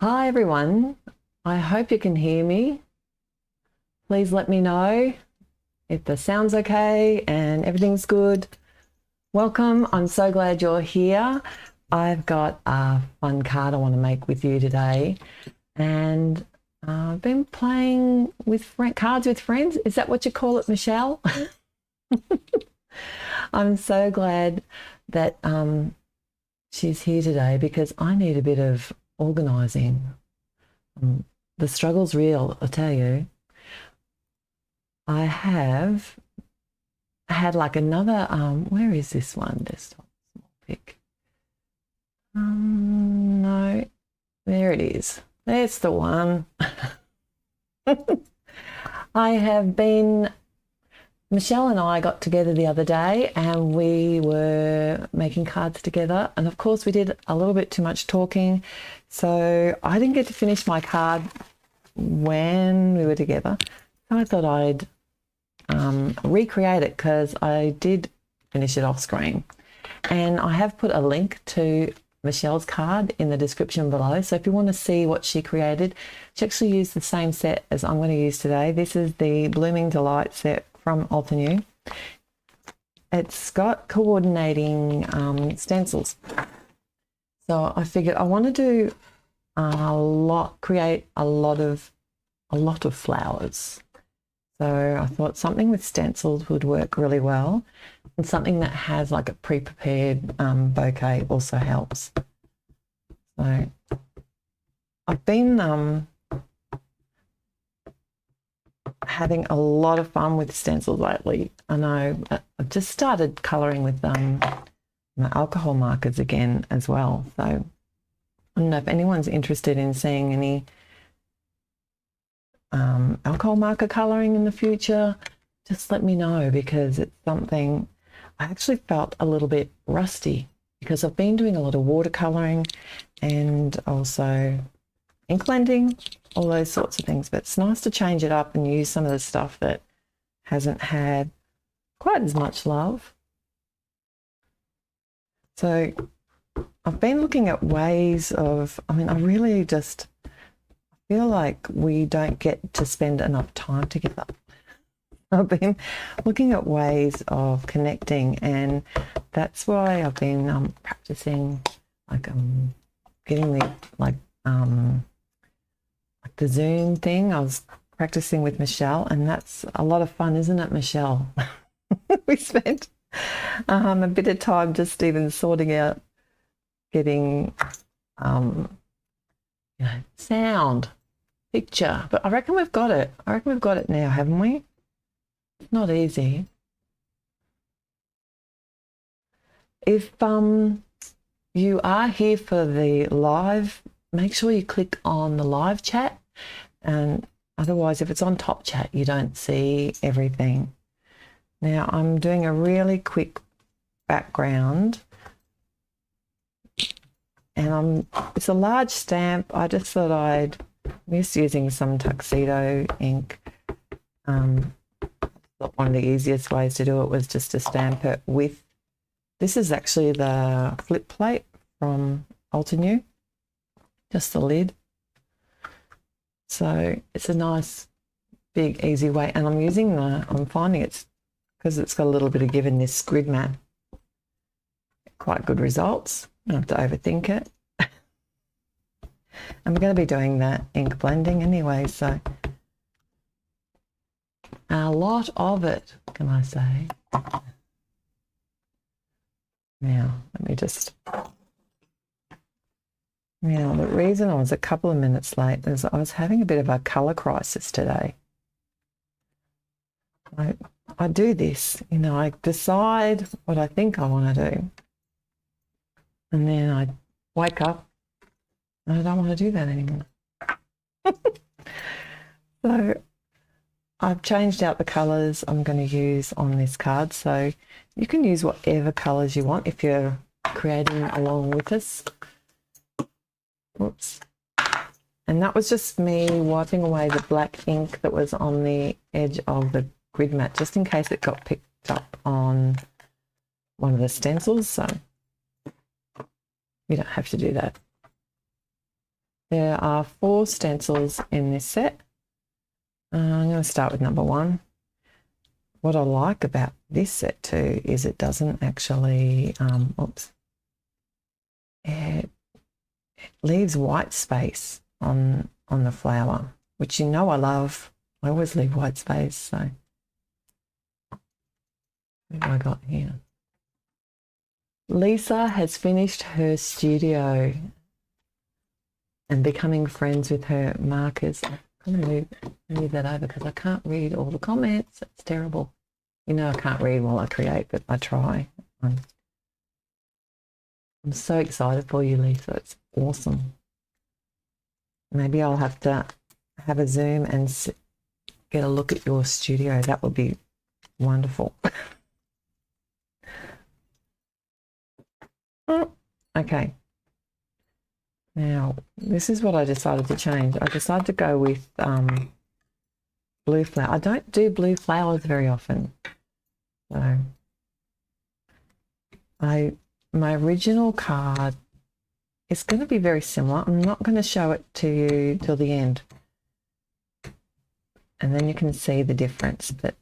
Hi everyone, I hope you can hear me. Please let me know if the sound's okay and everything's good. Welcome, I'm so glad you're here. I've got a fun card I want to make with you today, and I've been playing with cards with friends. Is that what you call it, Michele? I'm so glad that she's here today because I need a bit of organising. The struggle's real, I tell you. I have had like another, where is this one? This small pic. No, there it is. That's the one. I have been, Michele and I got together the other day and we were making cards together. And of course we did a little bit too much talking. So I didn't get to finish my card when we were together. So I thought I'd recreate it because I did finish it off screen. And I have put a link to Michele's card in the description below. So if you want to see what she created, she actually used the same set as I'm going to use today. This is the Blooming Delight set from Altenew. It's got coordinating stencils. So I figured I want to do create a lot of flowers. So I thought something with stencils would work really well, and something that has like a pre-prepared bouquet also helps. So I've been having a lot of fun with stencils lately. I know I've just started colouring with my alcohol markers again as well. So I don't know if anyone's interested in seeing any alcohol marker colouring in the future. Just let me know, because it's something I actually felt a little bit rusty because I've been doing a lot of watercolouring and also ink blending, all those sorts of things. But it's nice to change it up and use some of the stuff that hasn't had quite as much love. So I've been looking at ways of, I really just feel like we don't get to spend enough time together. I've been looking at ways of connecting, and that's why I've been practicing, like getting the like the Zoom thing. I was practicing with Michele, and that's a lot of fun, isn't it, Michele? We spent a bit of time just even sorting out getting sound, picture, but I reckon we've got it. I reckon we've got it now, haven't we? It's not easy. If you are here for the live, make sure you click on the live chat, and otherwise if it's on top chat you don't see everything. Now I'm doing a really quick background, and it's a large stamp. I just thought I'm just using some tuxedo ink. One of the easiest ways to do it was just to stamp it with, this is actually the flip plate from Altenew, just the lid. So it's a nice big easy way, and I'm finding it's, because it's got a little bit of give in this grid mat, quite good results. Don't have to overthink it. And we're going to be doing that ink blending anyway, so a lot of it, can I say. Now, let me just... Now, the reason I was a couple of minutes late is I was having a bit of a colour crisis today. I do this, I decide what I think I want to do, and then I wake up and I don't want to do that anymore. So I've changed out the colours I'm going to use on this card, so you can use whatever colours you want if you're creating along with us. Whoops. And that was just me wiping away the black ink that was on the edge of the grid mat, just in case it got picked up on one of the stencils, so you don't have to do that. There are 4 stencils in this set. I'm going to start with number 1. What I like about this set too is it doesn't actually, it leaves white space on the flower, which you know I love. I always leave white space. So what have I got here? Lisa has finished her studio and becoming friends with her markers. I'm going to move that over because I can't read all the comments. It's terrible. You know I can't read while I create, but I try. I'm so excited for you, Lisa. It's awesome. Maybe I'll have to have a Zoom and get a look at your studio. That would be wonderful. Okay. Now, this is what I decided to change. I decided to go with blue flower. I don't do blue flowers very often. So, my original card is going to be very similar. I'm not going to show it to you till the end. And then you can see the difference. But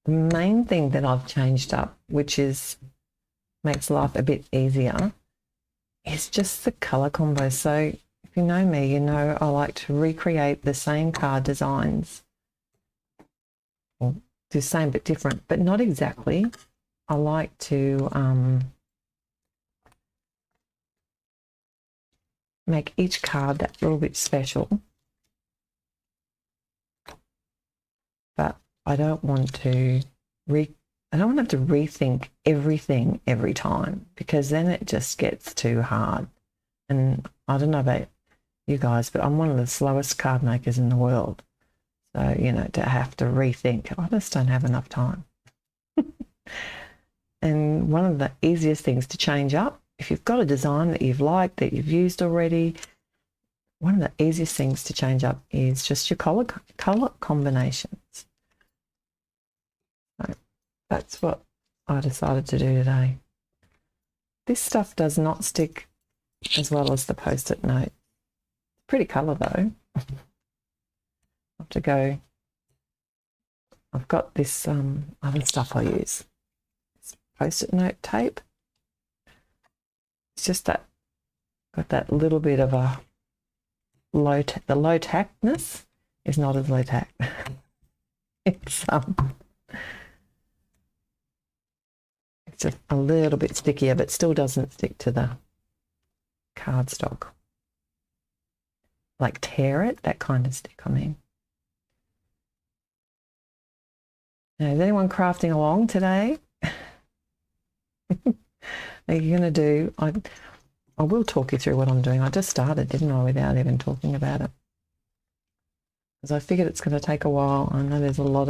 the main thing that I've changed up, which makes life a bit easier, is just the colour combo. So if you know me, you know I like to recreate the same card designs. Or do the same but different, but not exactly. I like to make each card that little bit special. But I don't want to have to rethink everything every time, because then it just gets too hard. And I don't know about you guys, but I'm one of the slowest card makers in the world. So, you know, to have to rethink, I just don't have enough time. And one of the easiest things to change up, if you've got a design that you've liked, that you've used already, one of the easiest things to change up is just your color combinations. So that's what I decided to do today. This stuff does not stick as well as the Post-it note. Pretty colour though. I have to go. I've got this other stuff I use. It's Post-it note tape. It's just that got that little bit of a low tactness is not as low tack. It's just a little bit stickier, but still doesn't stick to the cardstock. Like tear it, that kind of stick, I mean. Now, is anyone crafting along today? Are you going to do, I will talk you through what I'm doing. I just started, didn't I, without even talking about it. Because I figured it's going to take a while. I know there's a lot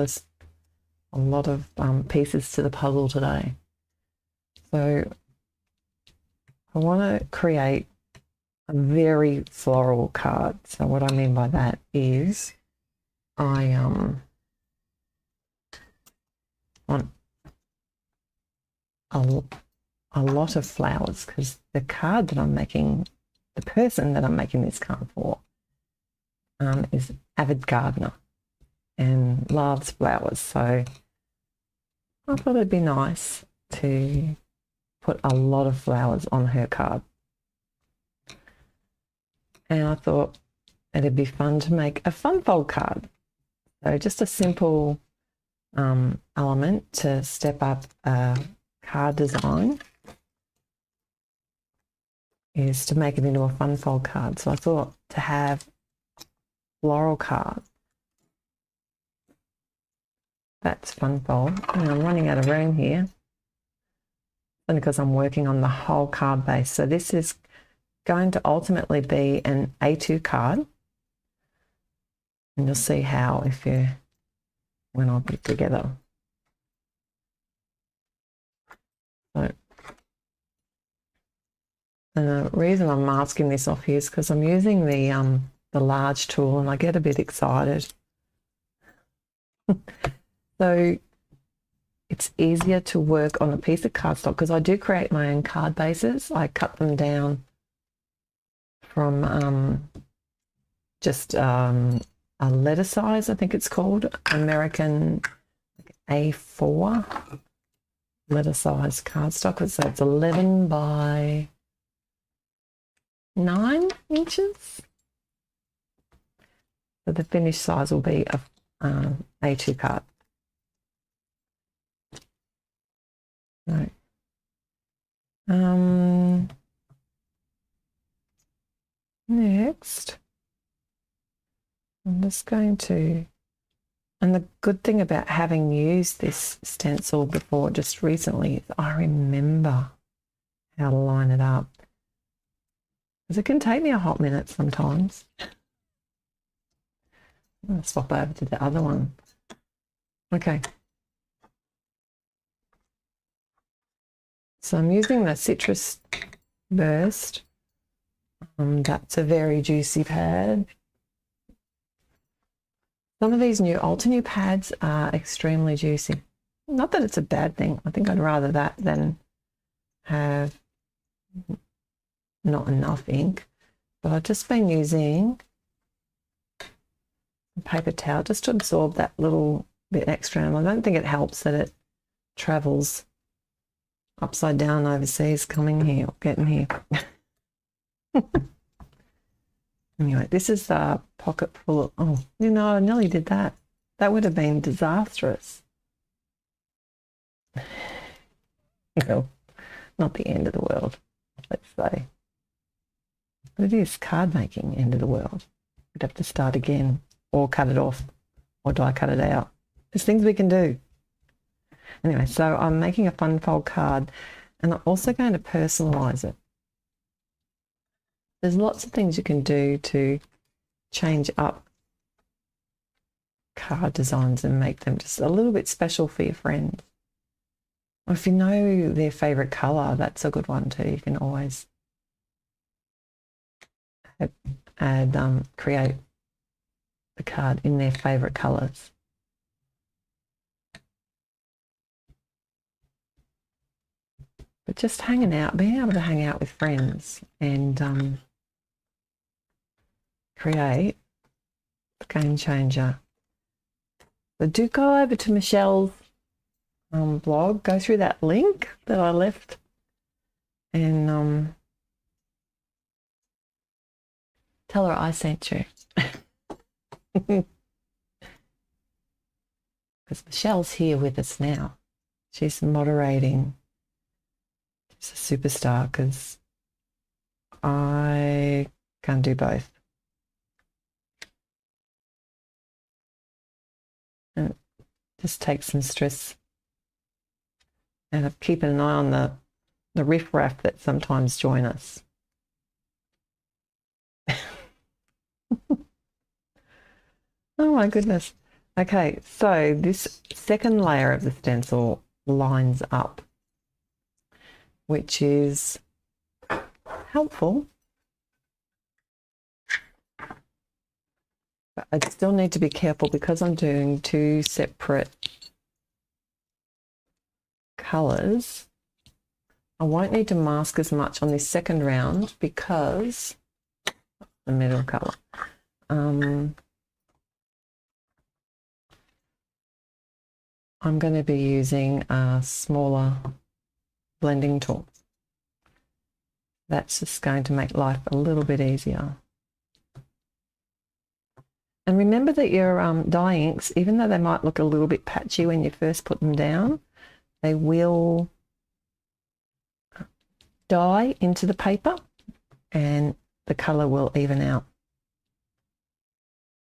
of pieces to the puzzle today. So I want to create a very floral card. So what I mean by that is I want a lot of flowers, because the card that I'm making, the person that I'm making this card for is avid gardener and loves flowers. So I thought it'd be nice to put a lot of flowers on her card. And I thought it'd be fun to make a fun-fold card. So just a simple element to step up a card design is to make it into a fun-fold card. So I thought to have floral card. That's fun-fold. And I'm running out of room here. Only because I'm working on the whole card base. So this is going to ultimately be an A2 card. And you'll see how when I put it together. So, and the reason I'm masking this off here is because I'm using the large tool and I get a bit excited. So it's easier to work on a piece of cardstock because I do create my own card bases. I cut them down from just a letter size, I think it's called, American A4 letter size cardstock. So it's 11 by 9 inches. So the finished size will be a A2 card. Right. Next, I'm just going to, and the good thing about having used this stencil before just recently is I remember how to line it up, because it can take me a hot minute sometimes. I'm going to swap over to the other one. Okay. So I'm using the Citrus Burst. That's a very juicy pad. Some of these new Ultra pads are extremely juicy. Not that it's a bad thing. I think I'd rather that than have not enough ink. But I've just been using a paper towel just to absorb that little bit extra. And I don't think it helps that it travels upside down overseas coming here, getting here. Anyway, this is the pocket full of, oh, you know, I nearly did that. That would have been disastrous. Well, not the end of the world, let's say. But it is card making, end of the world. We'd have to start again, or cut it off, or die cut it out. There's things we can do. Anyway, so I'm making a fun fold card, and I'm also going to personalize it. There's lots of things you can do to change up card designs and make them just a little bit special for your friends. Or if you know their favourite colour, that's a good one too. You can always create the card in their favourite colours. But just hanging out, being able to hang out with friends and create a game changer. So do go over to Michele's blog, go through that link that I left, and tell her I sent you. Because Michele's here with us now. She's moderating. She's a superstar because I can't do both. And it just takes some stress. And I'm keeping an eye on the riffraff that sometimes join us. Oh my goodness. Okay, so this second layer of the stencil lines up, which is helpful. But I still need to be careful because I'm doing two separate colours. I won't need to mask as much on this second round because the middle colour. I'm going to be using a smaller blending tool. That's just going to make life a little bit easier. And remember that your dye inks, even though they might look a little bit patchy when you first put them down, they will dye into the paper and the colour will even out.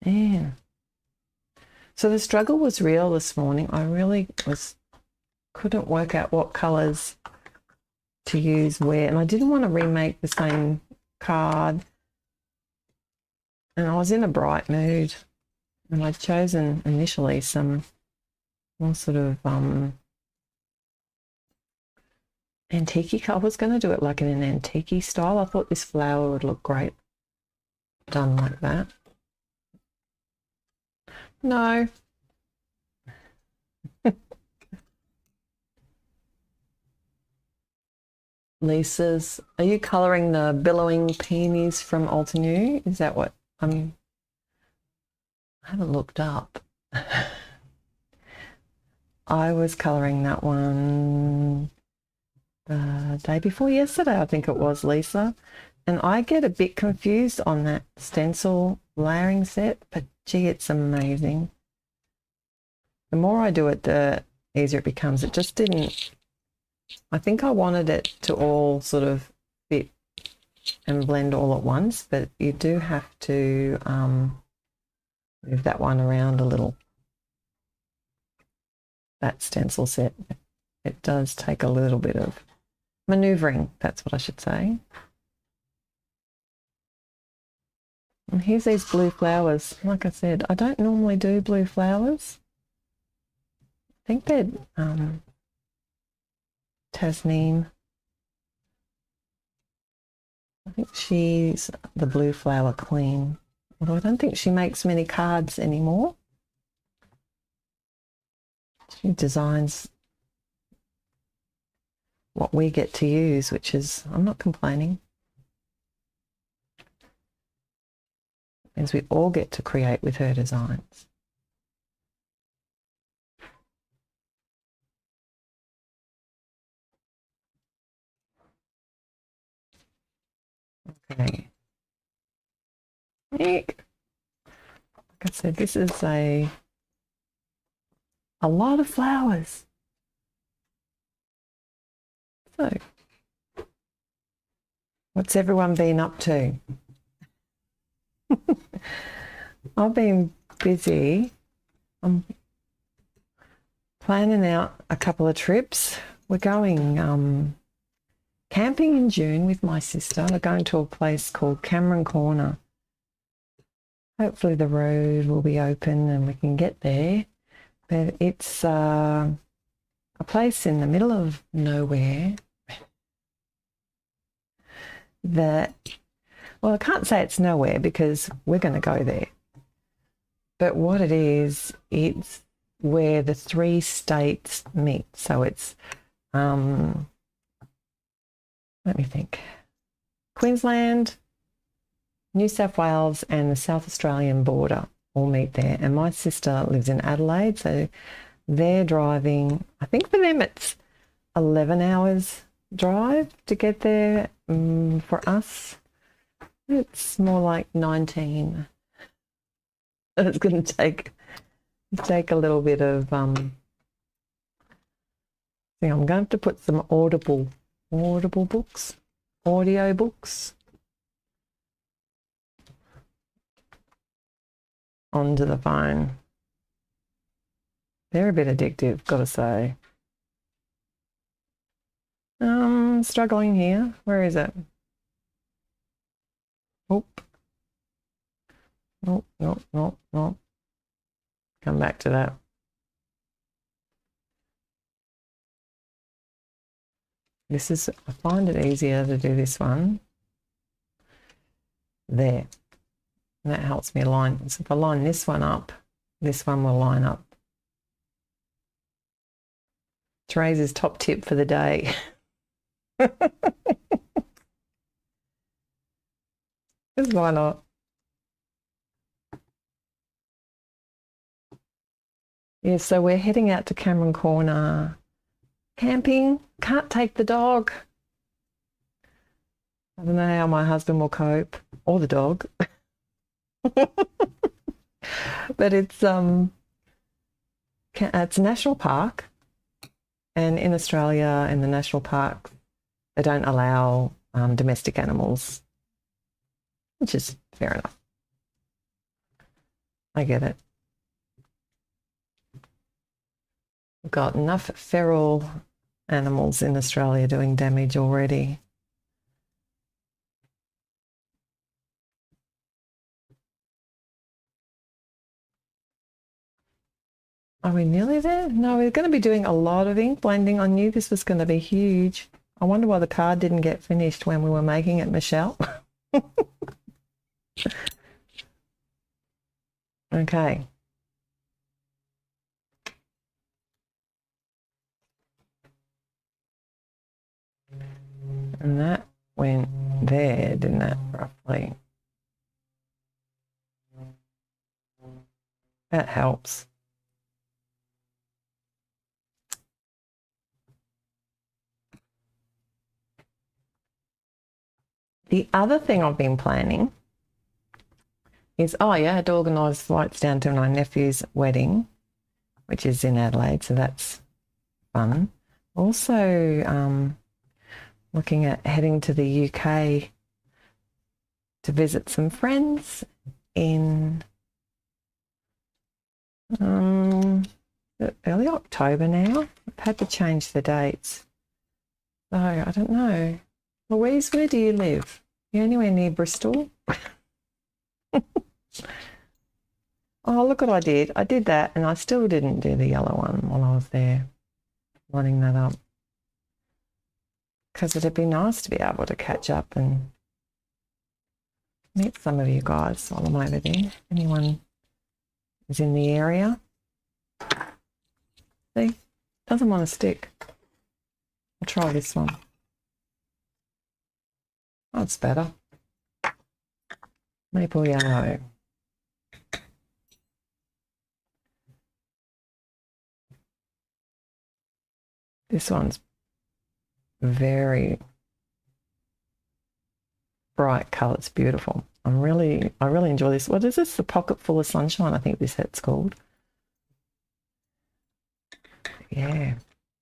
Yeah. So the struggle was real this morning. I really couldn't work out what colours to use where, and I didn't want to remake the same card. And I was in a bright mood, and I'd chosen initially some more sort of antique. I was going to do it like in an antique style. I thought this flower would look great done like that. No. Lisa's. Are you colouring the billowing peonies from Altenew? Is that what I haven't looked up. I was colouring that one the day before yesterday, I think it was, Lisa. And I get a bit confused on that stencil layering set, but gee, it's amazing. The more I do it, the easier it becomes. It just didn't, I think I wanted it to all sort of fit and blend all at once, but you do have to move that one around a little. That stencil set, it does take a little bit of manoeuvring, that's what I should say. And here's these blue flowers. Like I said, I don't normally do blue flowers. I think they're Tasneem. I think she's the blue flower queen. Although I don't think she makes many cards anymore. She designs what we get to use, which is, I'm not complaining. It means we all get to create with her designs. Okay. Like I said, this is a lot of flowers. So, what's everyone been up to? I've been busy. I'm planning out a couple of trips. We're going camping in June with my sister. We're going to a place called Cameron Corner. Hopefully the road will be open and we can get there. But it's a place in the middle of nowhere that, well, I can't say it's nowhere because we're going to go there. But what it is, it's where the 3 states meet. So it's, let me think, Queensland, New South Wales and the South Australian border all meet there. And my sister lives in Adelaide, so they're driving, I think for them it's 11 hours drive to get there. For us, it's more like 19. It's going to take a little bit of, I'm going to have to put some audio books onto the phone. They're a bit addictive, gotta say. Struggling here. Where is it? Oop. Nope. Come back to that. This is, I find it easier to do this one. There. And that helps me align. So if I line this one up, this one will line up. Therese's top tip for the day. Just why not? Yeah, so we're heading out to Cameron Corner camping. Can't take the dog. I don't know how my husband will cope, or the dog. But it's a national park, and in Australia, in the national parks, they don't allow domestic animals, which is fair enough. I get it. We've got enough feral animals in Australia doing damage already. Are we nearly there? No, we're going to be doing a lot of ink blending. I knew this was going to be huge. I wonder why the card didn't get finished when we were making it, Michele. Okay. And that went there, didn't it, roughly? That helps. The other thing I've been planning is, oh yeah, I had to organise flights down to my nephew's wedding, which is in Adelaide, so that's fun. Also, looking at heading to the UK to visit some friends in early October now. I've had to change the dates. So I don't know. Louise, where do you live? You anywhere near Bristol? Oh, look what I did. I did that and I still didn't do the yellow one while I was there, lining that up. Because it'd be nice to be able to catch up and meet some of you guys while I'm over there. Anyone is in the area. See, doesn't want to stick. I'll try this one. That's better. Maple yellow. This one's very bright colour. It's beautiful. I really enjoy this. What is this? The Pocket Full of Sunshine, I think this set's called. Yeah.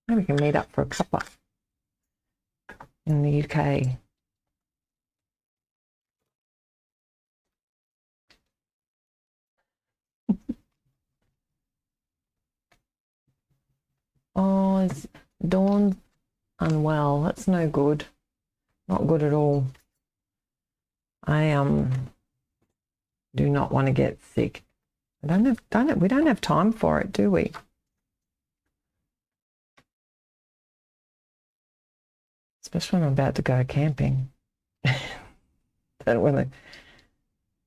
Maybe we can meet up for a cuppa in the UK. Oh, it's Dawn's unwell. That's no good. Not good at all. I do not want to get sick. We don't have time for it, do we? Especially when I'm about to go camping. Don't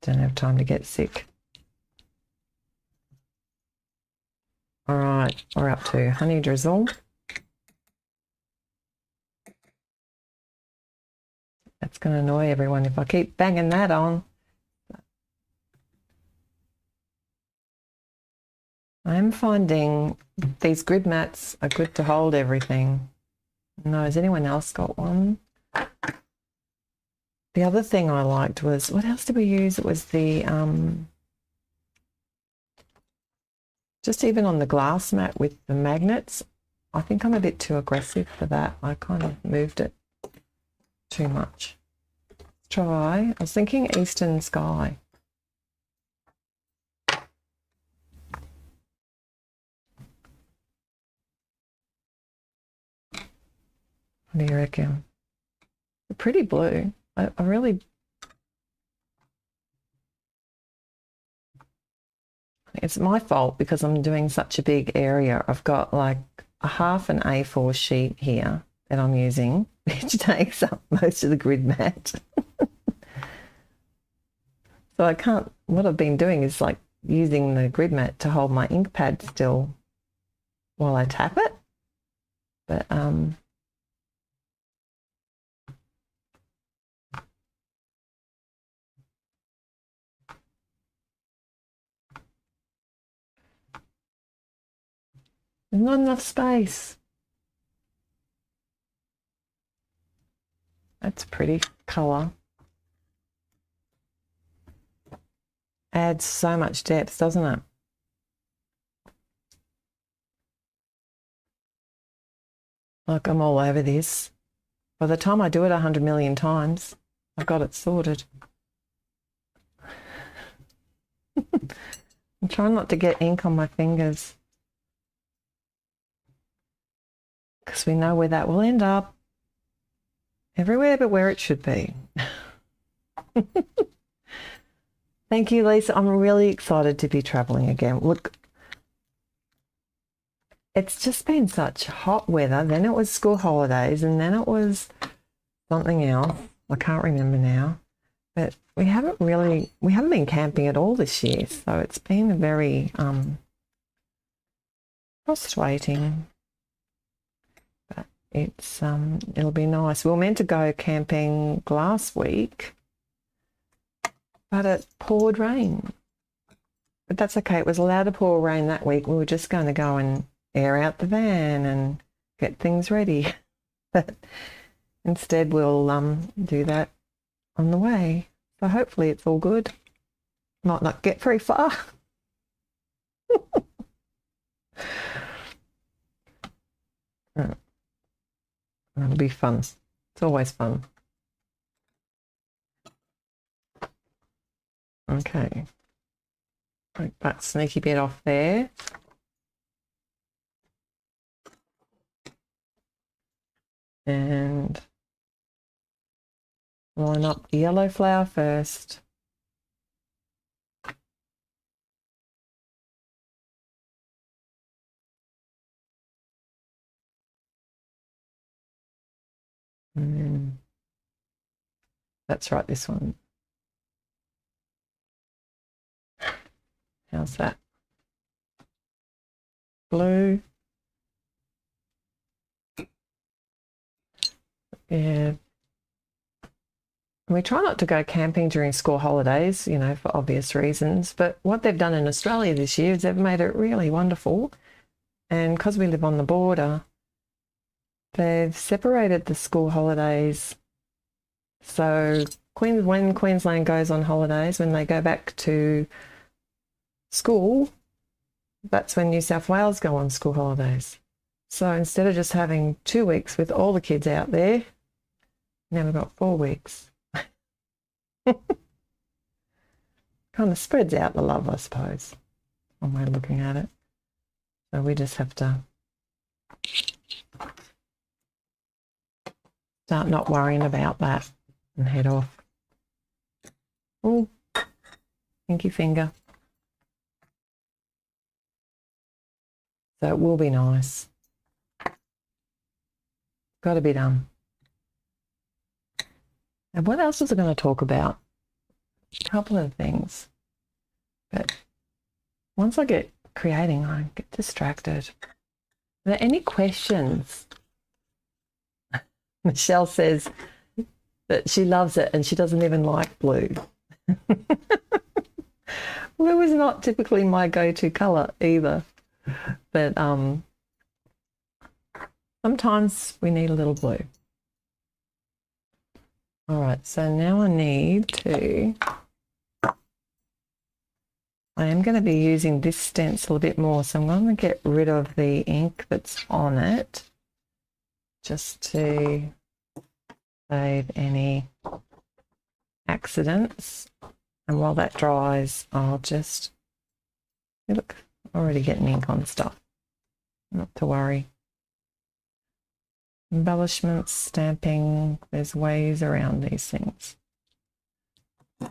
have time to get sick. All right, we're up to Honey Drizzle. That's going to annoy everyone if I keep banging that on. I'm finding these grid mats are good to hold everything. No, has anyone else got one? The other thing I liked was, what else did we use? It was the, just even on the glass mat with the magnets. I think I'm a bit too aggressive for that. I kind of moved it too much. Let's try, I was thinking Eastern Sky. What do you reckon? A pretty blue. I really, it's my fault because I'm doing such a big area. I've got like a half an A4 sheet here that I'm using, which takes up most of the grid mat. So I can't, what I've been doing is like using the grid mat to hold my ink pad still while I tap it. But there's not enough space. That's a pretty colour. Adds so much depth, doesn't it? Look, I'm all over this. By the time I do it 100 million times, I've got it sorted. I'm trying not to get ink on my fingers, because we know where that will end up. Everywhere but where it should be. Thank you, Lisa. I'm really excited to be traveling again. Look, it's just been such hot weather. Then it was school holidays, and then it was something else. I can't remember now. But we haven't been camping at all this year. So it's been very frustrating. But it'll be nice. We were meant to go camping last week, but it poured rain. But that's okay. It was allowed to pour rain that week. We were just going to go and air out the van and get things ready. But instead we'll do that on the way. So hopefully it's all good. Might not get very far. It'll be fun. It's always fun. Okay. Take that sneaky bit off there. And line up the yellow flower first. And then, that's right, this one. How's that? Blue. Yeah. We try not to go camping during school holidays, you know, for obvious reasons. But what they've done in Australia this year is they've made it really wonderful. And because we live on the border, they've separated the school holidays. So when Queensland goes on holidays, when they go back to school, that's when New South Wales go on school holidays. So instead of just having 2 weeks with all the kids out there, now we've got 4 weeks. Kind of spreads out the love, I suppose, one way of looking at it. So we just have to start not worrying about that and head off. Oh, pinky finger. So it will be nice. Got to be done. And what else was I going to talk about? A couple of things. But once I get creating, I get distracted. Are there any questions? Michele says that she loves it and she doesn't even like blue. Blue is not typically my go-to colour either. But sometimes we need a little blue. All right, so now I am going to be using this stencil a bit more, so I'm going to get rid of the ink that's on it just to save any accidents. And while that dries, I'll just, look, already getting ink on stuff, not to worry. Embellishments, stamping, there's ways around these things. Do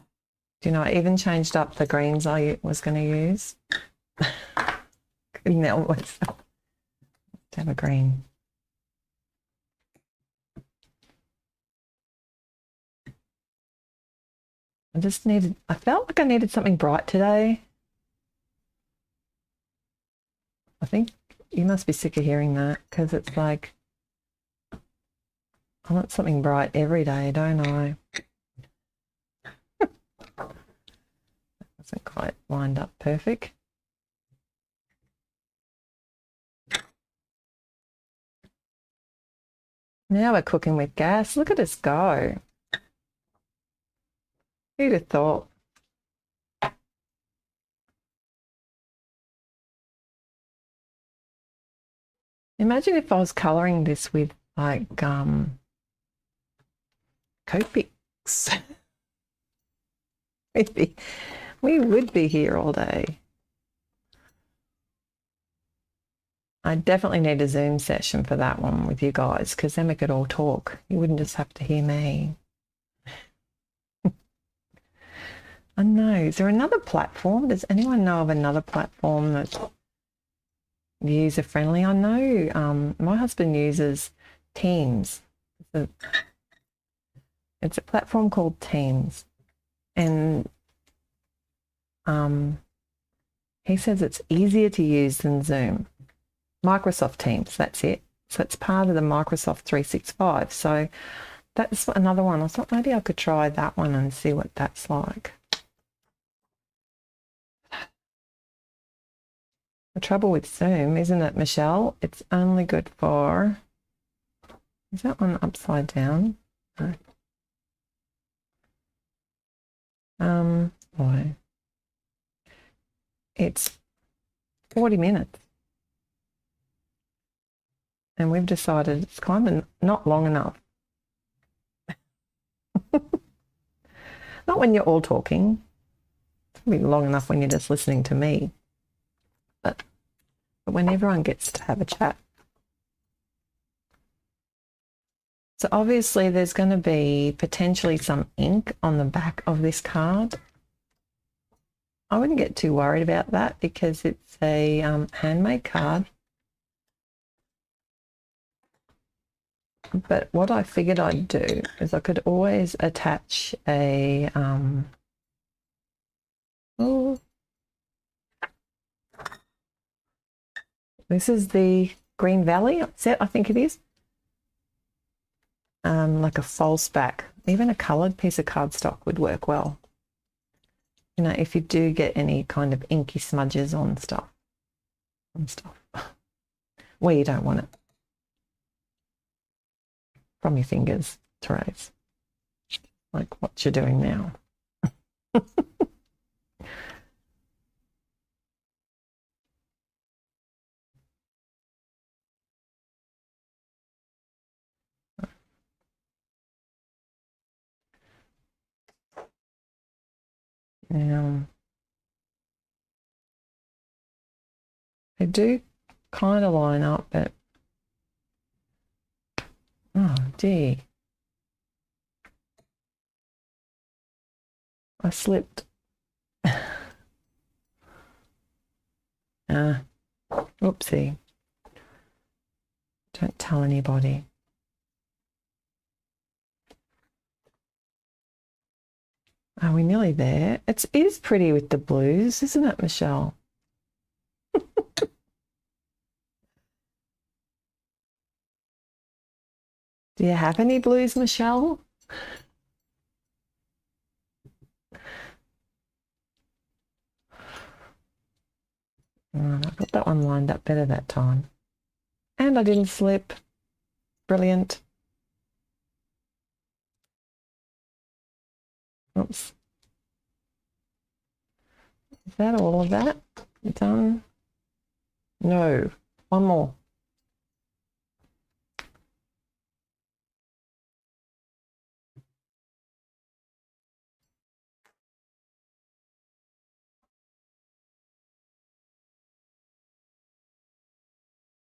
you know, I even changed up the greens I was going to use. Couldn't help myself to have a green. I felt like I needed something bright today. I think you must be sick of hearing that, because it's like, I want something bright every day, don't I? That wasn't quite lined up perfect. Now we're cooking with gas. Look at us go. Who'd have thought? Imagine if I was colouring this with like Copics. We would be here all day. I definitely need a Zoom session for that one with you guys, because then we could all talk. You wouldn't just have to hear me. I know. Is there another platform? Does anyone know of another platform that's user-friendly? I know my husband uses Teams. It's a platform called Teams, and he says it's easier to use than Zoom. Microsoft Teams, that's it. So it's part of the Microsoft 365. So that's another one. I thought maybe I could try that one and see what that's like. The trouble with Zoom, isn't it, Michelle? It's only good for... Is that one upside down? No. Boy. It's 40 minutes. And we've decided it's kind of not long enough. Not when you're all talking. It's probably long enough when you're just listening to me. But when everyone gets to have a chat. So obviously there's going to be potentially some ink on the back of this card. I wouldn't get too worried about that because it's a handmade card. But what I figured I'd do is I could always attach a this is the Green Valley set, I think it is. Like a false back. Even a coloured piece of cardstock would work well. You know, if you do get any kind of inky smudges on stuff. Where you don't want it. From your fingers, Therese. Like what you're doing now. Now, they do kind of line up, but oh dear, I slipped. Oopsie. Don't tell anybody. Are we nearly there? It is pretty with the blues, isn't it, Michele? Do you have any blues, Michele? I got that one lined up better that time. And I didn't slip. Brilliant. Oops. Is that all of that? Done? No. One more.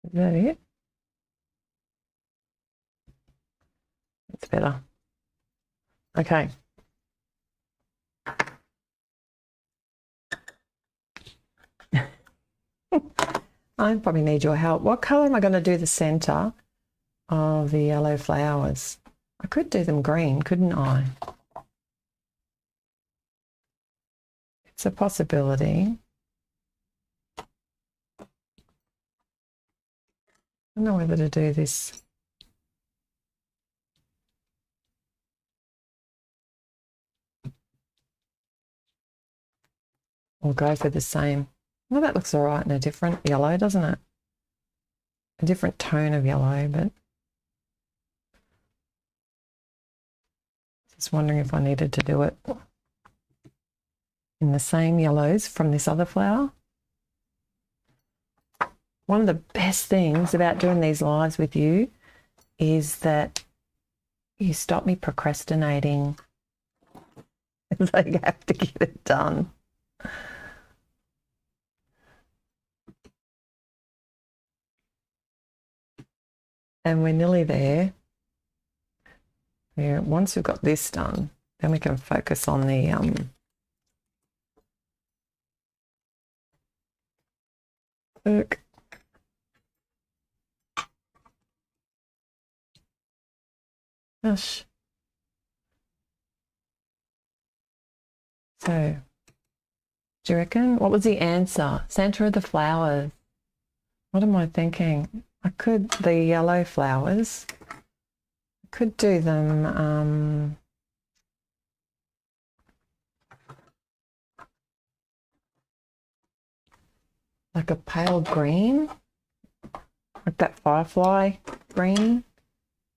Is that it? It's better. Okay. I probably need your help. What colour am I going to do the centre of the yellow flowers? I could do them green, couldn't I? It's a possibility. I don't know whether to do this. Or go for the same. Well, that looks all right in a different yellow, doesn't it? A different tone of yellow, but just wondering if I needed to do it in the same yellows from this other flower. One of the best things about doing these lives with you is that you stop me procrastinating. It's like I have to get it done. And we're nearly there. Yeah, once we've got this done, then we can focus on the look. Gosh. So, do you reckon? What was the answer? Centre of the flowers. What am I thinking? I could, the yellow flowers, I could do them like a pale green, like that firefly green.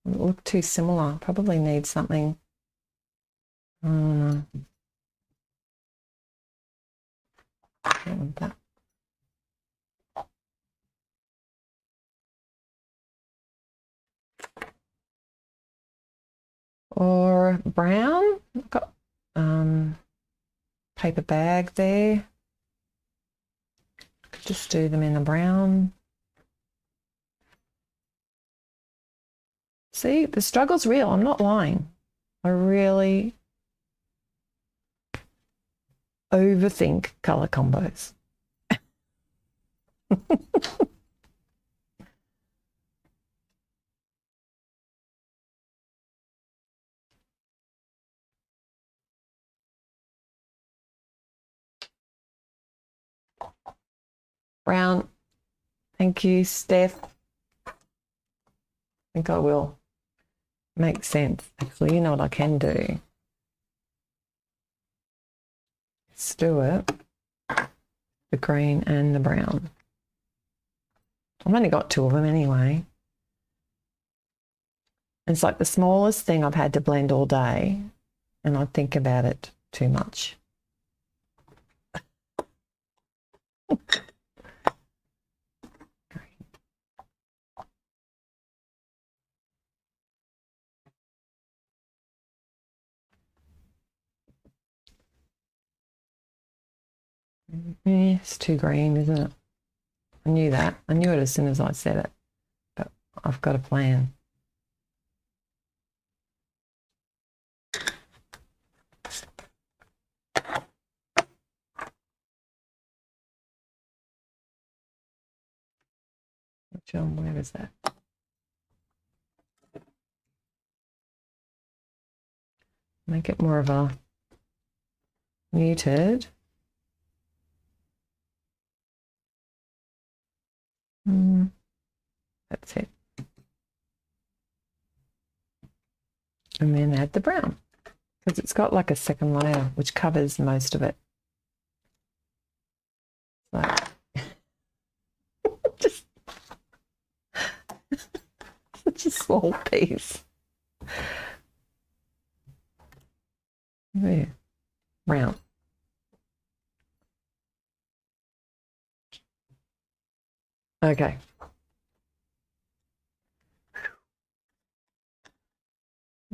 It would look too similar. Probably need something. I don't know. I don't want that. Or brown. I've got paper bag there. Could just do them in the brown. See, the struggle's real. I'm not lying. I really overthink colour combos. Brown. Thank you, Steph. I think I will. Makes sense. Actually, you know what I can do? Let's do it. The green and the brown. I've only got two of them anyway. It's like the smallest thing I've had to blend all day, and I think about it too much. It's too green, isn't it? I knew that. I knew it as soon as I said it, but I've got a plan. Where is that? Make it more of a muted. That's it. And then add the brown, because it's got like a second layer which covers most of it. Like just such a small piece. Yeah. Brown. Okay.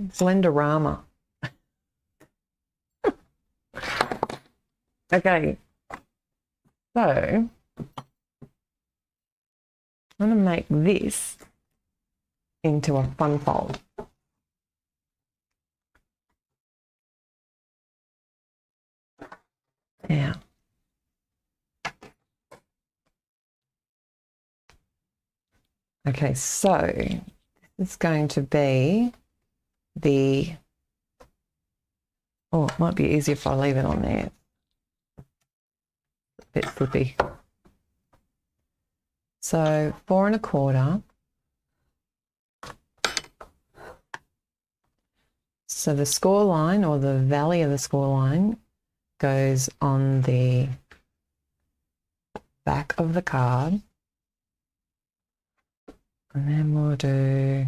Blenderama. Okay. So I'm going to make this into a fun fold. Yeah. Okay, so this is going to be the, oh, it might be easier if I leave it on there. A bit flippy. So 4 1/4. So the score line, or the valley of the score line, goes on the back of the card. And then we'll do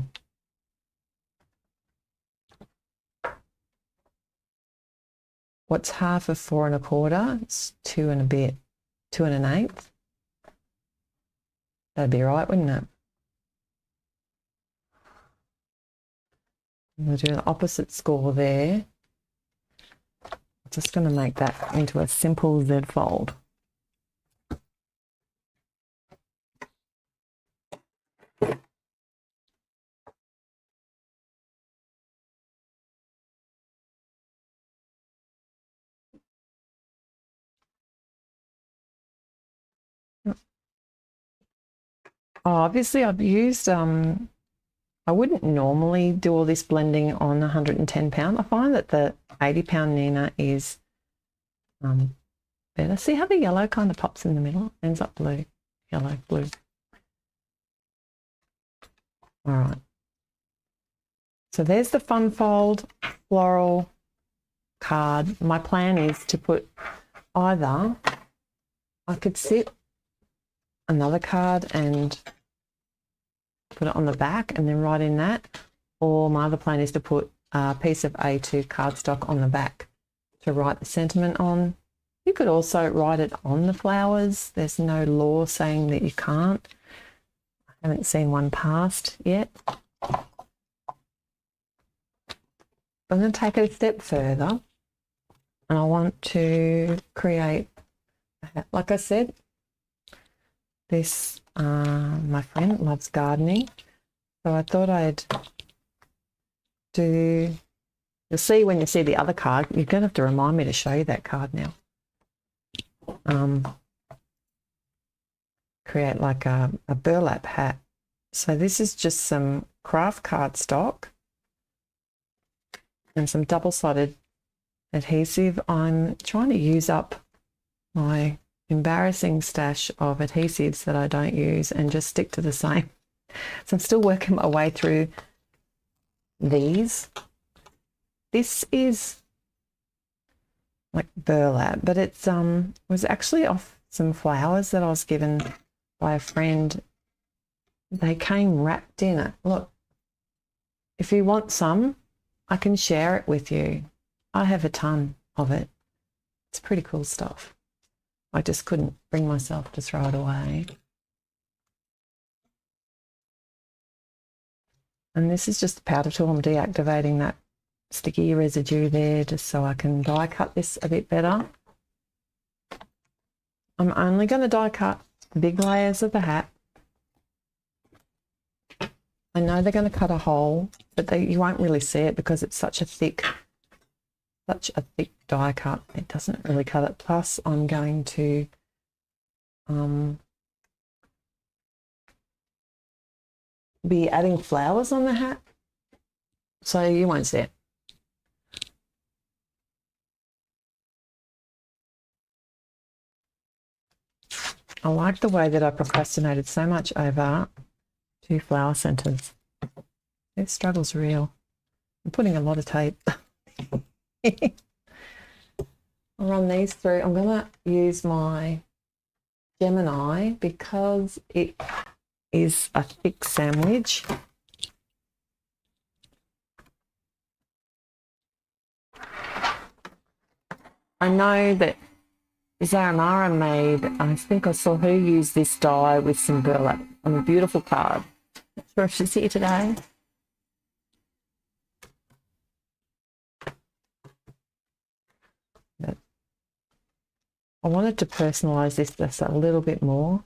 what's half of 4 1/4? It's 2 and a bit, 2 1/8. That'd be right, wouldn't it? We'll do the opposite score there. I'm just going to make that into a simple Z fold. Oh, obviously I've used, I wouldn't normally do all this blending on 110 pound. I find that the 80 pound Nina is better. See how the yellow kind of pops in the middle? Ends up blue, yellow, blue. All right. So there's the Fun-Fold Floral card. My plan is to put either, I could sit another card and put it on the back and then write in that, or my other plan is to put a piece of A2 cardstock on the back to write the sentiment on. You could also write it on the flowers. There's no law saying that you can't. I haven't seen one passed yet. I'm going to take it a step further, and I want to create a hat. Like I said, this my friend loves gardening, so I thought I'd do. You'll see when you see the other card. You're going to have to remind me to show you that card now. Create like a burlap hat. So this is just some craft cardstock and some double-sided adhesive. I'm trying to use up my embarrassing stash of adhesives that I don't use and just stick to the same. So I'm still working my way through these. This is like burlap, but it's was actually off some flowers that I was given by a friend. They came wrapped in it. Look, if you want some, I can share it with you. I have a ton of it. It's pretty cool stuff. I just couldn't bring myself to throw it away. And this is just a powder tool. I'm deactivating that sticky residue there just so I can die cut this a bit better. I'm only going to die cut big layers of the hat. I know they're going to cut a hole, but you won't really see it because it's such a thick die cut. It doesn't really cut it. Plus I'm going to be adding flowers on the hat, so you won't see it. I like the way that I procrastinated so much over 2 flower centers. This struggle's real. I'm putting a lot of tape. I'll run these through. I'm going to use my Gemini because it is a thick sandwich. I know that Zaramara made, I think I saw her use this dye with some burlap on a beautiful card. Not sure if she's here today. But I wanted to personalise this just a little bit more.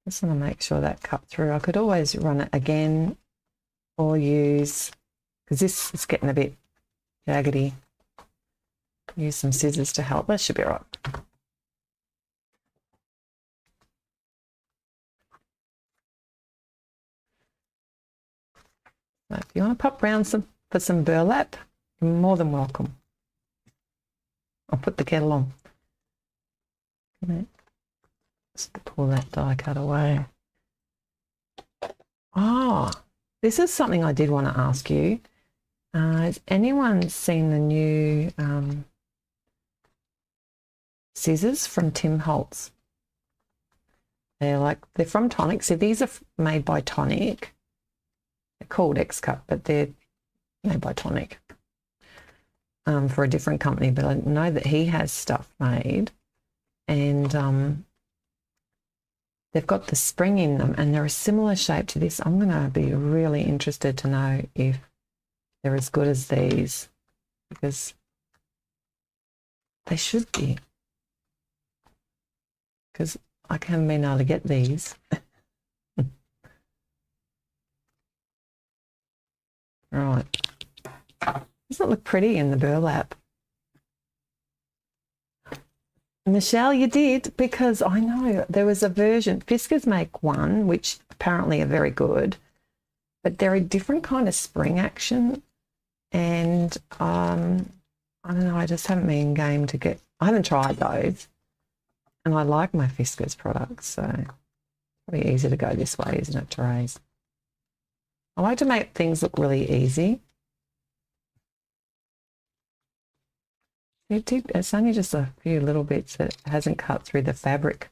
Just want to make sure that cut through. I could always run it again or use, because this is getting a bit jaggedy. Use some scissors to help. That should be right. So if you want to pop round for some burlap, you're more than welcome. I'll put the kettle on. Just pull that die cut away. Oh, this is something I did want to ask you. Has anyone seen the new scissors from Tim Holtz? They're from Tonic. So these are made by Tonic. They're called X-Cut, but they're made by Tonic for a different company. But I know that he has stuff made, and they've got the spring in them, and they're a similar shape to this. I'm going to be really interested to know if they're as good as these, because they should be. Because I haven't been able to get these. Right. Doesn't it look pretty in the burlap? Michele, you did, because I know there was a version. Fiskars make one, which apparently are very good, but they're a different kind of spring action. And I don't know, I just haven't been game to get, I haven't tried those. And I like my Fiskars products, so it's probably easier to go this way, isn't it, Therese? I like to make things look really easy. It's only just a few little bits that hasn't cut through the fabric.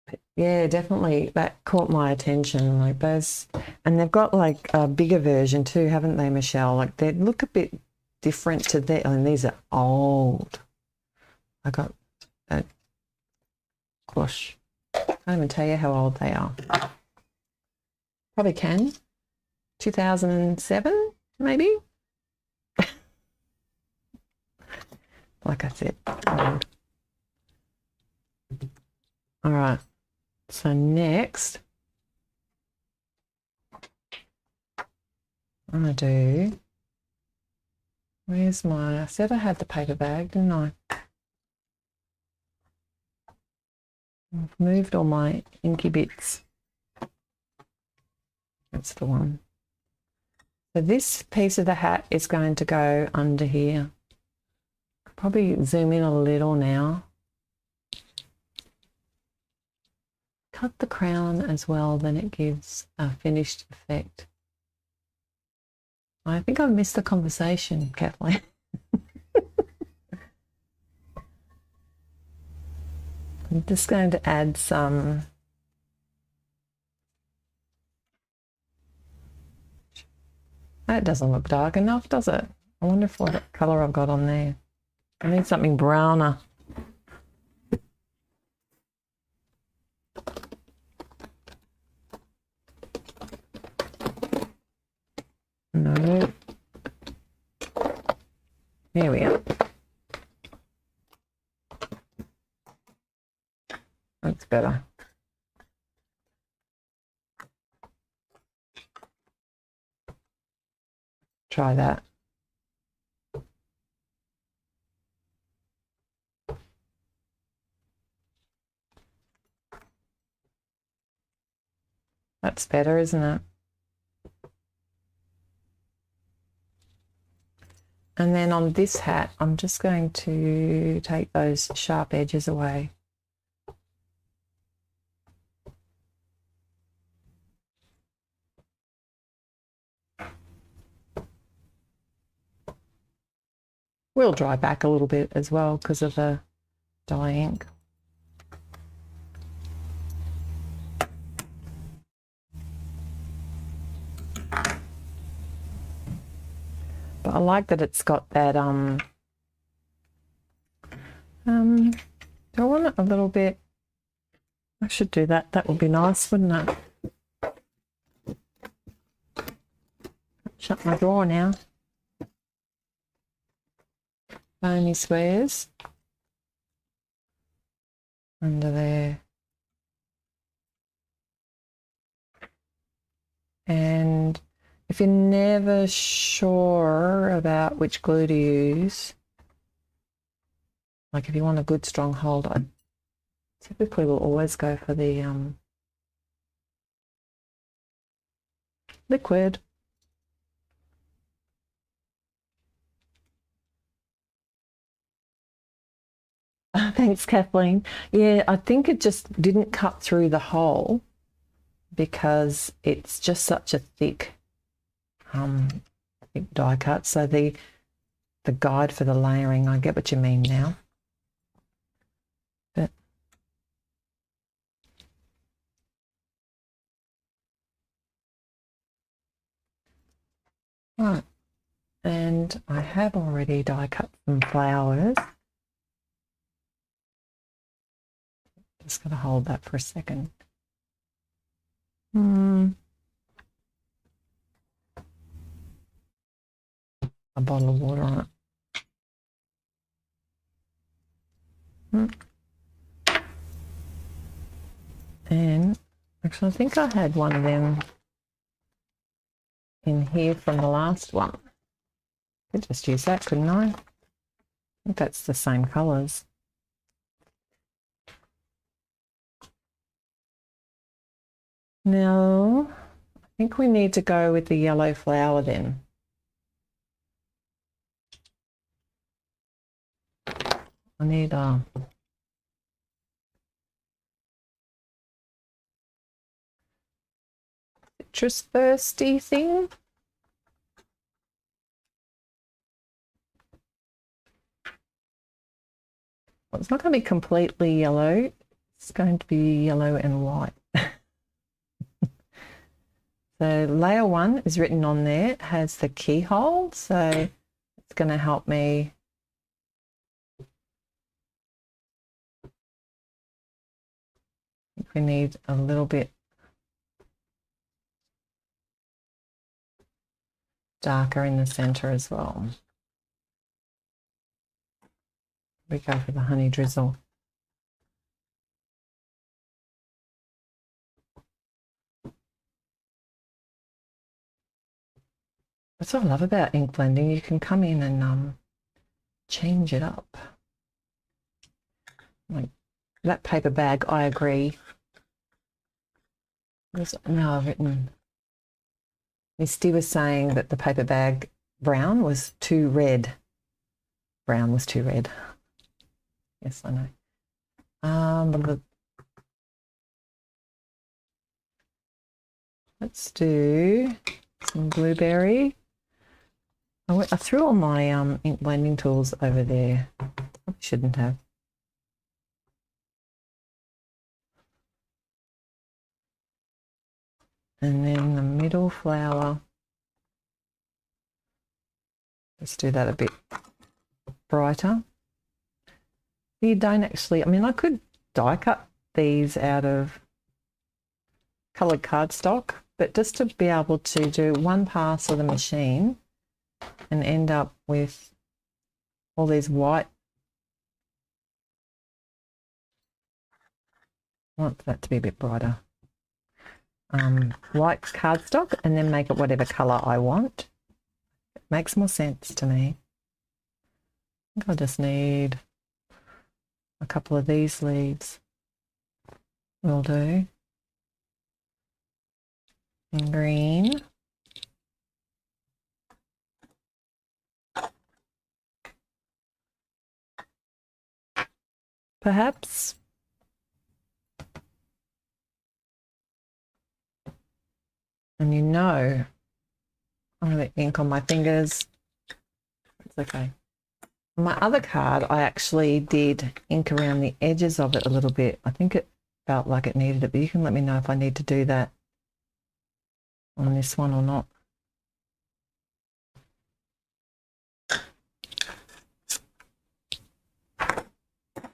But yeah, definitely that caught my attention, like those. And they've got like a bigger version too, haven't they, Michele? Like they look a bit different to that. And these are old. I got that. Gosh, I can't even tell you how old they are. Probably can. 2007, maybe. Like I said, old. All right. So next, I'm gonna do. Where's my? I said I had the paper bag, didn't I? I've moved all my inky bits. That's the one. So this piece of the hat is going to go under here. Probably zoom in a little now. Cut the crown as well, then it gives a finished effect. I think I've missed the conversation, Kathleen. I'm just going to add some that doesn't look dark enough, does it? I wonder if what colour I've got on there. I need something browner. No. Here we are. That's better. Try that. That's better, isn't it? And then on this hat, I'm just going to take those sharp edges away. Will dry back a little bit as well because of the dye ink. But I like that it's got that do I want it a little bit? I should do that. That would be nice, wouldn't it? Shut my drawer now. Bony squares under there. And if you're never sure about which glue to use, like if you want a good strong hold, I typically will always go for the liquid. Thanks, Kathleen. Yeah, I think it just didn't cut through the hole because it's just such a thick die cut. So the guide for the layering, I get what you mean now. But right, and I have already die cut some flowers. Just going to hold that for a second. A bottle of water on it. And actually, I think I had one of them in here from the last one. I could just use that, couldn't I? I think that's the same colours. Now, I think we need to go with the yellow flower then. I need citrus thirsty thing. Well, it's not going to be completely yellow. It's going to be yellow and white. So layer 1 is written on there. It has the keyhole, so it's going to help me if we need a little bit darker in the center as well. We go for the honey drizzle. That's what I love about ink blending. You can come in and change it up. Like that paper bag, I agree. Now I've written, Misty was saying that the paper bag brown was too red. Brown was too red. Yes, I know. Let's do some blueberry. I threw all my ink blending tools over there. Probably shouldn't have. And then the middle flower. Let's do that a bit brighter. You don't actually, I mean, I could die cut these out of coloured cardstock, but just to be able to do one pass of the machine and end up with all these white, I want that to be a bit brighter, white cardstock, and then make it whatever colour I want. It makes more sense to me. I think I just need a couple of these leaves. Will do. And green. Perhaps. And you know, I'm going to ink on my fingers. It's okay. On my other card, I actually did ink around the edges of it a little bit. I think it felt like it needed it, but you can let me know if I need to do that on this one or not.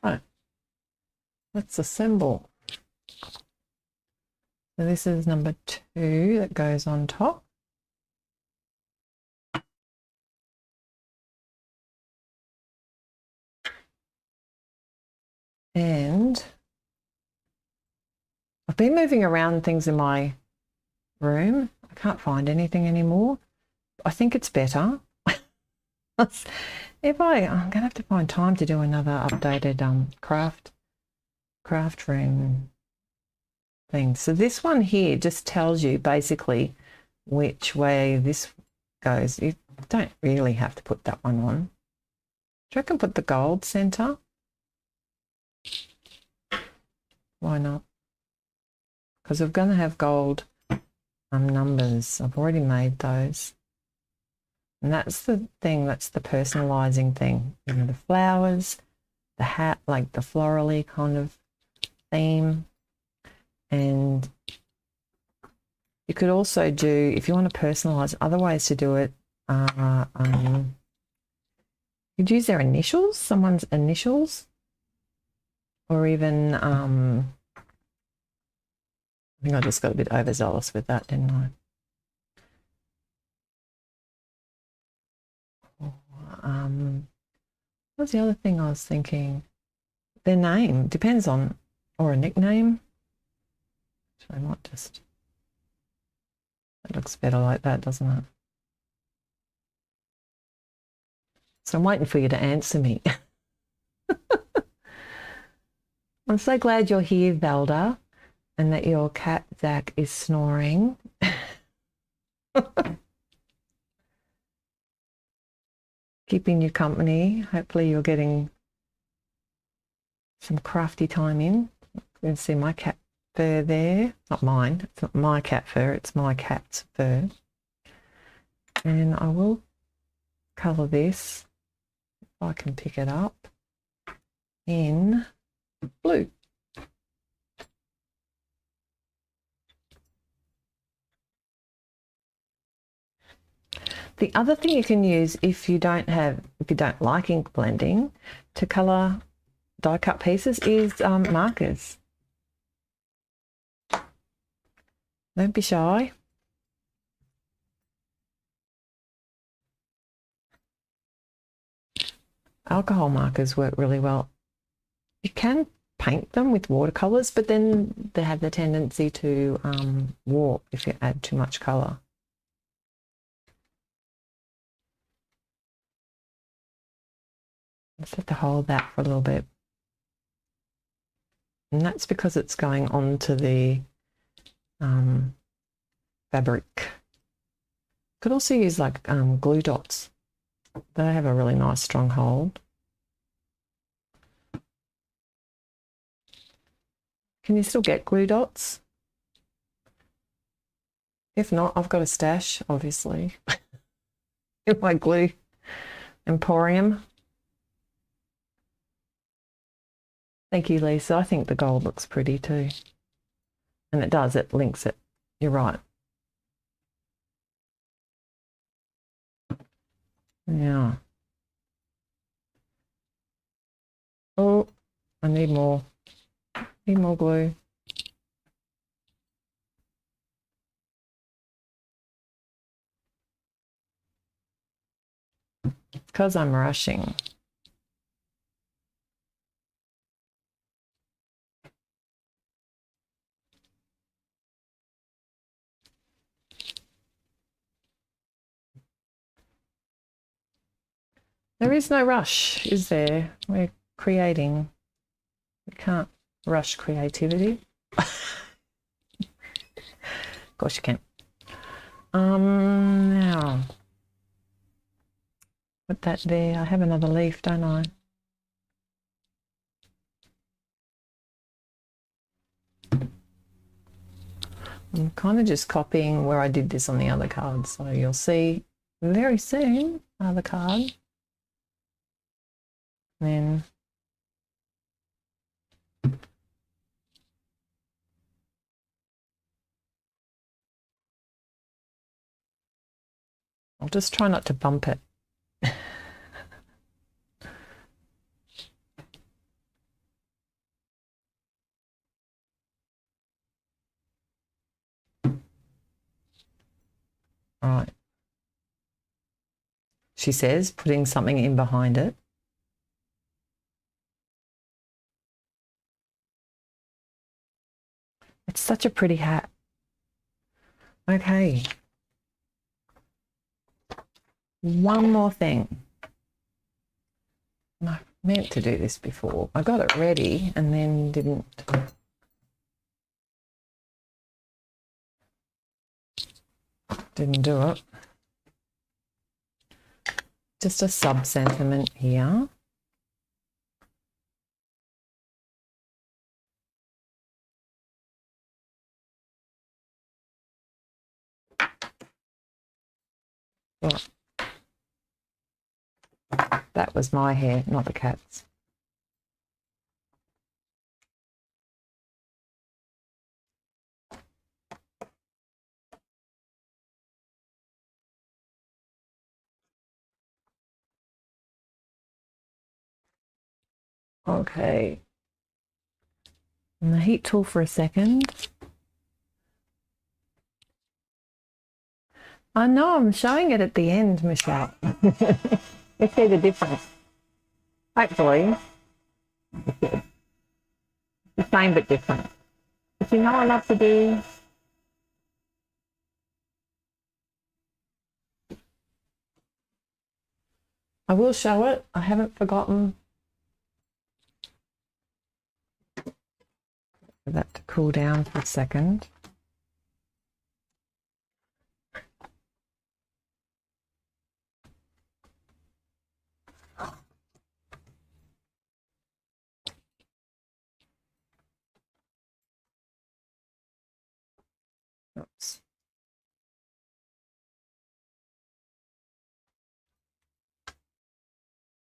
Right. Let's assemble. So this is number 2 that goes on top. And I've been moving around things in my room. I can't find anything anymore. I think it's better. I'm going to have to find time to do another updated craft room thing. So this one here just tells you basically which way this goes. You don't really have to put that one on. Do you reckon put the gold center? Why not? Because we're going to have gold numbers. I've already made those. And that's the thing, that's the personalizing thing. You know, the flowers, the hat, like the florally kind of theme. And you could also do, if you want to personalize, other ways to do it, you'd use their initials, someone's initials, or even, I think I just got a bit overzealous with that, didn't I? What's the other thing I was thinking? Their name depends on, or a nickname. So I might just, that looks better like that, doesn't it? So I'm waiting for you to answer me. I'm so glad you're here, Velda, and that your cat, Zach, is snoring. Keeping you company. Hopefully you're getting some crafty time in. You can see my cat fur there. Not mine. It's not my cat fur. It's my cat's fur. And I will colour this, if I can pick it up, in blue. The other thing you can use if you don't like ink blending to colour die cut pieces is markers. Don't be shy. Alcohol markers work really well. You can paint them with watercolours, but then they have the tendency to warp if you add too much colour. Just have to hold that for a little bit. And that's because it's going onto the fabric. Could also use like glue dots. They have a really nice strong hold. Can you still get glue dots? If not, I've got a stash, obviously, in my glue emporium. Thank you, Lisa. I think the gold looks pretty too. And it does, it links it. You're right. Yeah. Oh, I need more. Need more glue. Because I'm rushing. There is no rush, is there? We're creating. We can't rush creativity. Of course you can. Now, put that there. I have another leaf, don't I? I'm kind of just copying where I did this on the other card, so you'll see very soon other card. Then I'll just try not to bump it. Right. She says, putting something in behind it. It's such a pretty hat. Okay. One more thing. I meant to do this before. I got it ready and then didn't. Didn't do it. Just a sub-sentiment here. Yeah. That was my hair, not the cat's. Okay. And the heat tool for a second. I know I'm showing it at the end, Michele. You see the difference. Hopefully. The same but different. But you know what I love to do? I will show it. I haven't forgotten. For that to cool down for a second.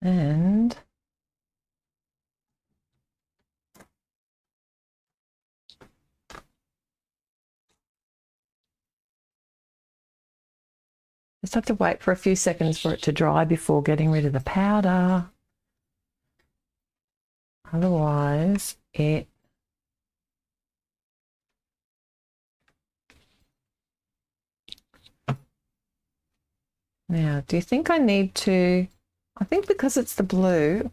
And just have to wait for a few seconds for it to dry before getting rid of the powder. Otherwise, it now, do you think I need to, I think because it's the blue,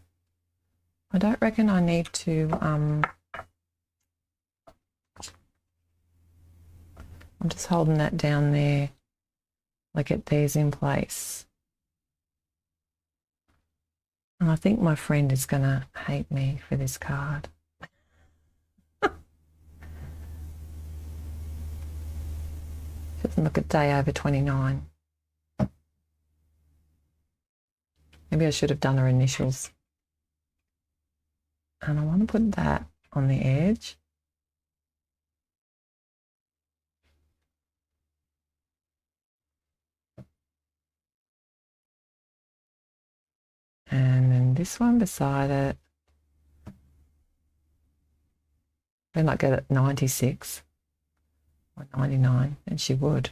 I don't reckon I need to, I'm just holding that down there, like get these in place. And I think my friend is going to hate me for this card. Doesn't look a day over 29. Maybe I should have done her initials. And I want to put that on the edge. And then this one beside it. Then I get it 96 or 99, and she would.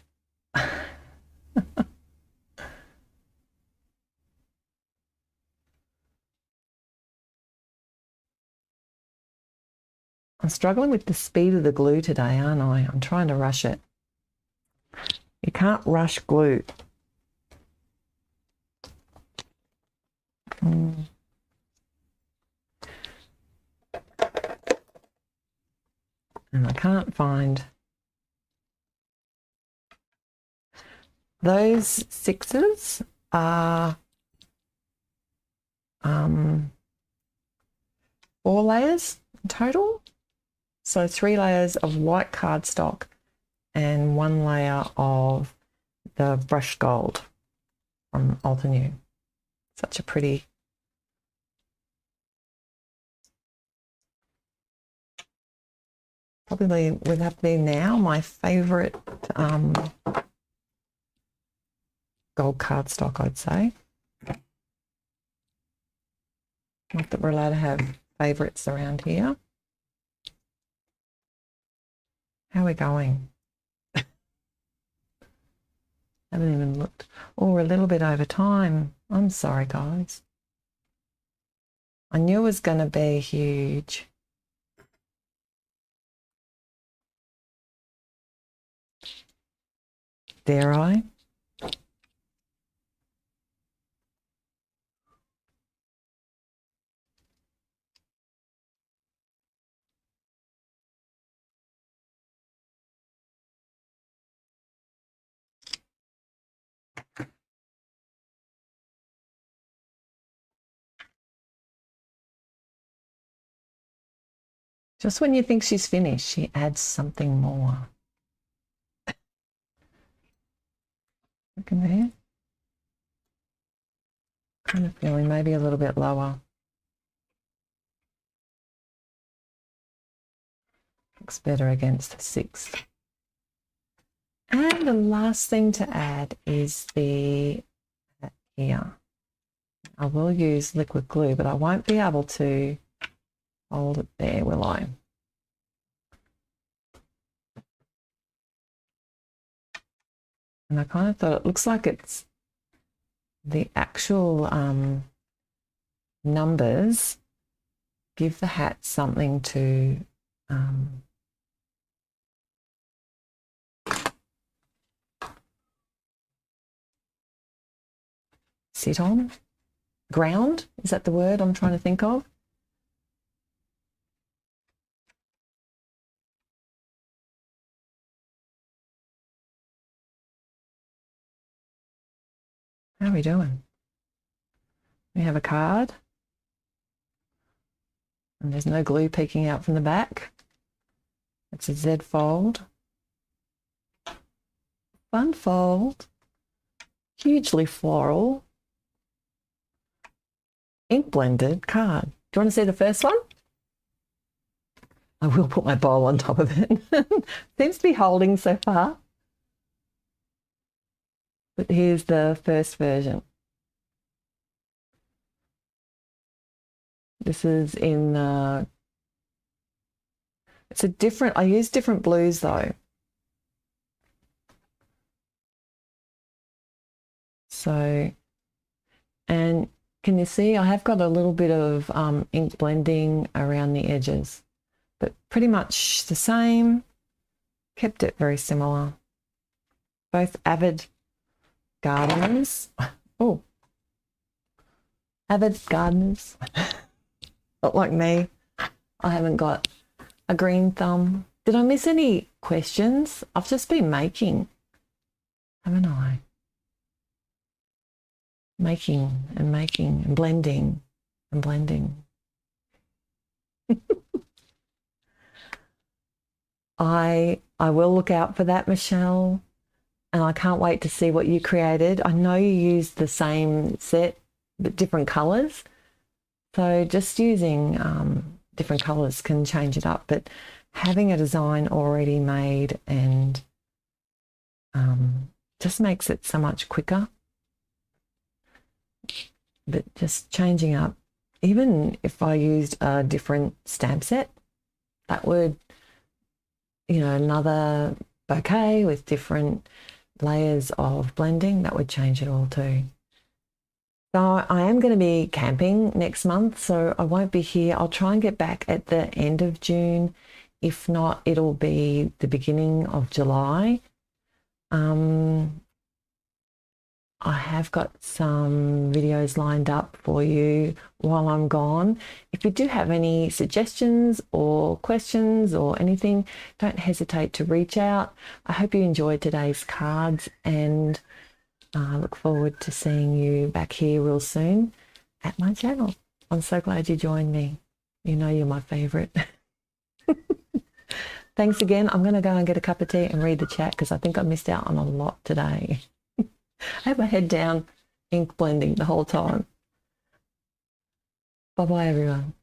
I'm struggling with the speed of the glue today, aren't I? I'm trying to rush it. You can't rush glue. And I can't find those sixes are 4 layers in total. So 3 layers of white cardstock and 1 layer of the brushed gold from Altenew. Such a pretty. Probably would have to be now my favourite gold cardstock, I'd say. Not that we're allowed to have favourites around here. How are we going? Haven't even looked. Oh, we're a little bit over time. I'm sorry, guys. I knew it was going to be huge. Dare I? Just when you think she's finished, she adds something more. Look in there. Kind of feeling maybe a little bit lower. Looks better against the 6. And the last thing to add is the here. I will use liquid glue, but I won't be able to hold it there, will I? And I kind of thought it looks like it's the actual numbers give the hat something to sit on. Ground, is that the word I'm trying to think of? How are we doing? We have a card. And there's no glue peeking out from the back. It's a Z fold. Fun fold. Hugely floral. Ink blended card. Do you want to see the first one? I will put my bowl on top of it. Seems to be holding so far. But here's the first version. This is in, it's a different, I use different blues though. So, and can you see I have got a little bit of ink blending around the edges, but pretty much the same, kept it very similar. Both avid gardeners. Oh, avid gardeners. Not like me. I haven't got a green thumb. Did I miss any questions? I've just been making, haven't I? Making and blending and blending. I will look out for that, Michele, and I can't wait to see what you created. I know you used the same set but different colours, so just using different colours can change it up, but having a design already made and just makes it so much quicker. But just changing up, even if I used a different stamp set, that would, you know, another bouquet with different layers of blending, that would change it all too. So I am going to be camping next month, so I won't be here. I'll try and get back at the end of June. If not, it'll be the beginning of July. I have got some videos lined up for you while I'm gone. If you do have any suggestions or questions or anything, don't hesitate to reach out. I hope you enjoyed today's cards, and I look forward to seeing you back here real soon at my channel. I'm so glad you joined me. You know you're my favourite. Thanks again. I'm going to go and get a cup of tea and read the chat because I think I missed out on a lot today. I had my head down, ink blending the whole time. Bye-bye, everyone.